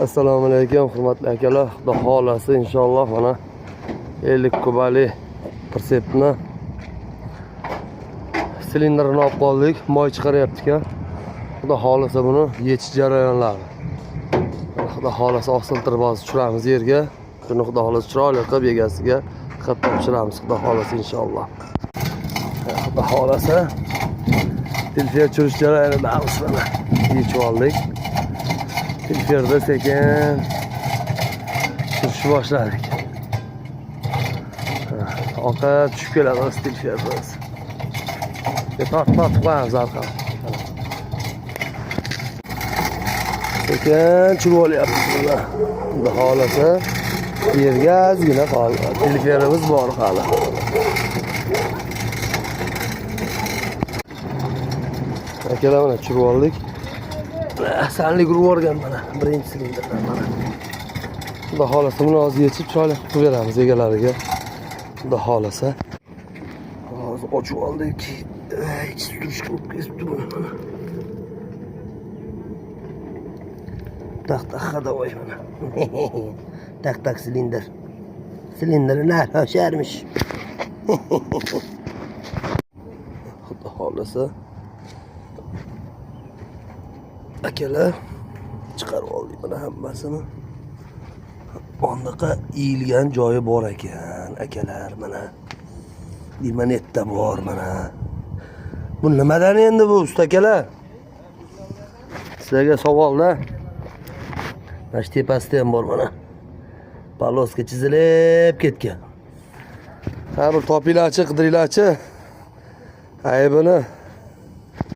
Assalomu alaykum hurmatli akalar. Xudo xolasi inshaalloh mana 50 kubali pritsepni silindrini olib qoldik. Moy chiqaryapti ekan. Xudo xolasa buni yechish jarayonlari. Xudo xolasa oqsiltirib hozir tushiramiz yerga. Shuni xudo xolasa chiroyli qilib egasiga qilib topshiramiz. Xudo xolasa inshaalloh. Xudo xolasa tilfer tushirish jarayonida mana yechib oldik. Tilferda sekin turishni boshladik. Oqib tushib keladi tilferimiz. Tortib qo'yamiz orqaga. Sekin churib olyapmiz buni. Xudo xolasa yerga ozgina qoldi. Tilferimiz bor hali. Akalar mana churib oldik. Sanlik urib o'rgan mana birinchi silindrdan mana. Xudo xolasa buni hozir yechib chiroyli qilib beramiz egalariga. Xudo xolasa. Hozir ochib oldik. Hech turishga bo'lib ketibdi buni. Tak hadavoy mana. Tak silindr. Silindrni hasharmish. Xudo xolasa akalar chiqarib oldik mana hammasini. Ondaqa iyilgan joyi bor ekan akalar mana. Limonetta bor mana. Bu nimadan endi bu usta akalar? Sizlarga savolda. Mana shu tepasida ham bor mana. Paloska chizilib ketgan. Ha bir topinglarchi, qidiringlarchi. Aybini